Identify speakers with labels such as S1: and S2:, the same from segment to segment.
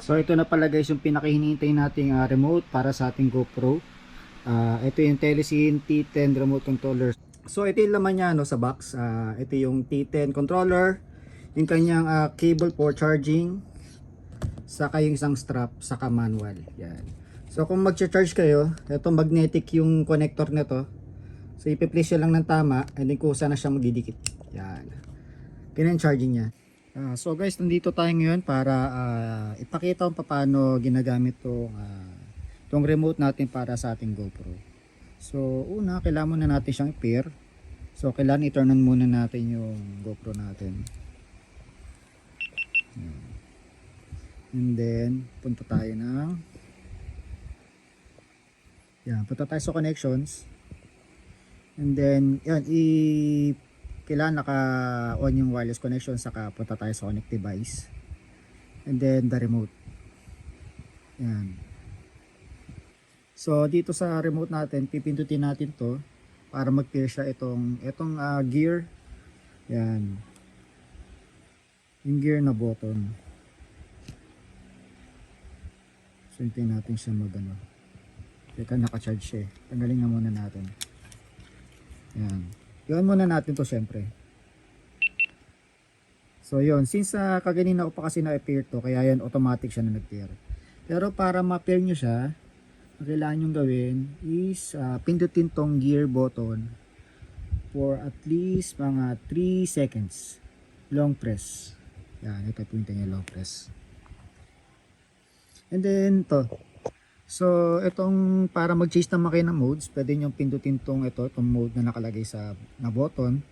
S1: So ito na pala guys yung pinakahinihintay nating remote para sa ating GoPro. Ito yung Telesin T10 remote controller. So ito yung laman niya no, sa box. Ito yung T10 controller, yung kanyang cable for charging, saka yung isang strap, saka manual. Yan. So kung mag-charge kayo, ito magnetic yung connector nito. So ipi-place lang ng tama and then kusa na siya magdidikit. Yan. Ganyan charging niya. So guys, nandito tayo ngayon para ipakita kung paano ginagamit tong remote natin para sa ating GoPro. So una, kailangan muna natin siyang i-pair. So kailangan i-turn on muna natin yung GoPro natin. And then punta tayo punta tayo sa connections. And then yan, kailangan naka-on yung wireless connection, saka punta tayo sa connect device. And then the remote. Yan. So dito sa remote natin, pipindutin natin to para mag-pair siya itong gear. Yan. Yung gear na button. So hintayin natin siya mag-ano. Teka, naka-charge siya. Tanggalin nga muna natin. Yan. Iwan muna natin to syempre. So yun, since kaganina ko pa kasi na-pair to, kaya yan automatic siya na nag-pair. Pero para ma-pair nyo siya, ang kailangan nyo gawin is pindutin tong gear button for at least mga 3 seconds. Long press. Yan, ito pindutin nyo long press. And then to. So itong para mag-change ng makina modes, pwede nyo pindutin itong mode na nakalagay na button.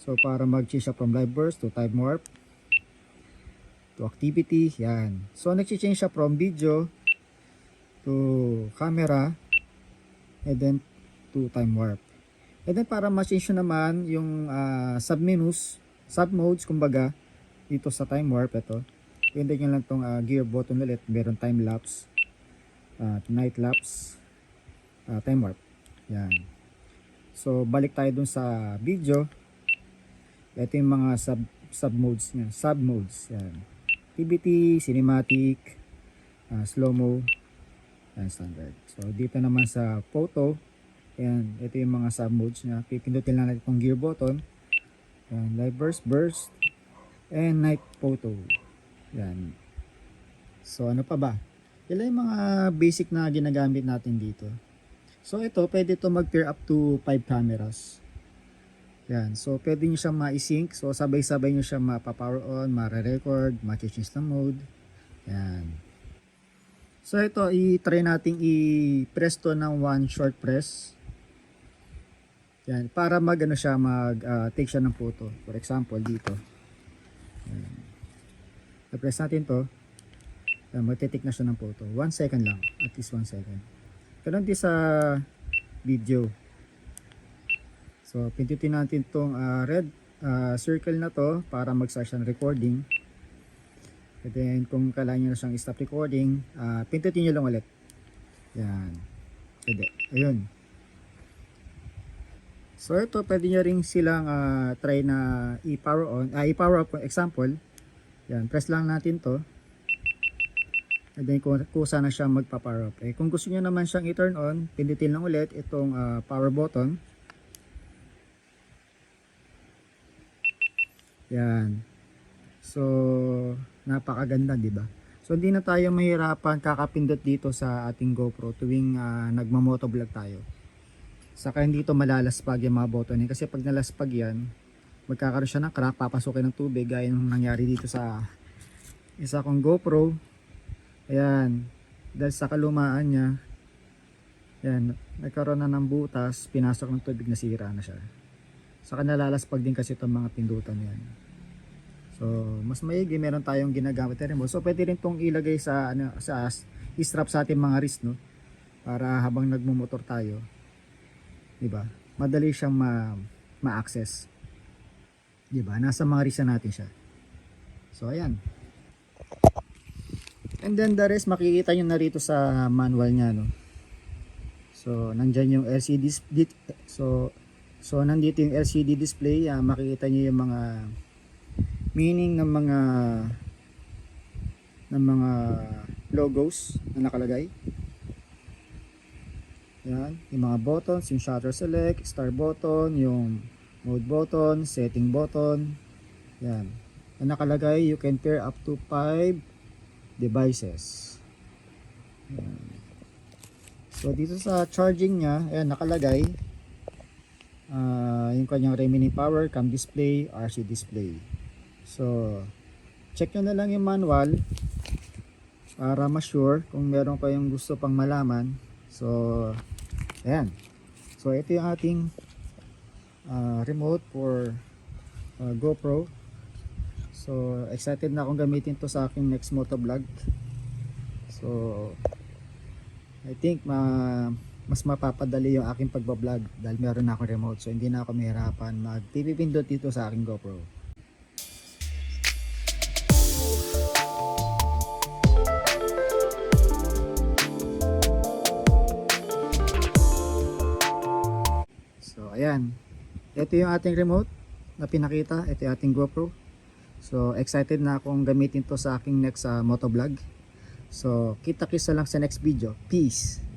S1: So para mag-change siya from live burst to time warp to activity, yan. So nag-change siya from video to camera and then to time warp. And then para ma-change nyo naman yung sub modes kumbaga dito sa time warp, ito. Pindutin nyo lang itong gear button ulit, meron time lapse, night lapse, time warp. Yan. So balik tayo dun sa video. Ito yung mga sub modes niya. Sub modes. Yan. Activity, cinematic, slow mo, and standard. So dito naman sa photo, yan, ito yung mga sub modes niya. Pipindutin lang natin itong gear button. Yan, live burst, and night photo. Yan. So ano pa ba? Ilan yung mga basic na ginagamit natin dito. So ito, pwede ito mag-pair up to 5 cameras. Yan. So pwede nyo siya ma-sync. So sabay-sabay nyo siya mapa-power on, ma-record, ma-change na mode. Yan. So ito, i-try natin i-press to ng one short press. Yan. Para mag-ano siya, take siya ng photo. For example, dito. Yan. I-press natin to. Magte-take na siya ng photo. 1 second lang. At least 1 second. Ganun din sa video. So, pindutin natin itong red circle na to para mag-start siya ng recording. And then, kung kailangan nyo na siyang stop recording, pindutin nyo lang ulit. Yan. Pwede. Ayun. So, ito, pwede nyo rin silang try na i-power on. I-power up, example. Yan. Press lang natin to. And then kusa na siya magpa-power up. Kung gusto niyo naman siyang i-turn on, pindutin lang ulit itong power button. Yan. So napakaganda, 'di ba? So hindi na tayo mahirapan kakapindot dito sa ating GoPro tuwing nagmo-motovlog tayo. Saka hindi to malalaspag yung mga button kasi pag nalaspag yan, magkakaroon siya ng crack, papasukin ng tubig gaya ng nangyari dito sa isa kong GoPro. Ayan, dahil sa kalumaan niya, yan, nagkaroon na ng butas, pinasok ng tubig, nasira na siya. Saka nalalaspag din kasi itong mga pindutan yan. So, mas maigi, meron tayong ginagamit na remote. So, pwede rin itong ilagay sa strap sa ating mga wrist, no? Para habang nagmumotor tayo, diba? Madali siyang ma-access. Diba? Nasa mga wrist natin siya. So, ayan. And then the rest makikita nyo na rito sa manual nya, no. So nandyan yung LCD so nandito yung LCD display. Makikita nyo yung mga meaning ng mga logos na nakalagay. Yan, yung mga buttons, yung shutter select, start button, yung mode button, setting button. Yan. Na nakalagay, you can pair up to 5 devices. Yan. So dito sa charging niya, ayan nakalagay yung kanyang remaining power, cam display, RC display. So check nyo na lang yung manual para ma-sure kung meron kayong gusto pang malaman. So ayan. So ito yung ating remote for GoPro. So excited na akong gamitin to sa aking next motovlog. So I think mas mapapadali yung aking pagbablog dahil meron na akong remote, so hindi na ako mahirapan magpipindot dito sa aking GoPro. So ayan, ito yung ating remote na pinakita, ito yung ating GoPro. So excited na akong gamitin to sa aking next motovlog. So kita-kits na lang sa next video. Peace!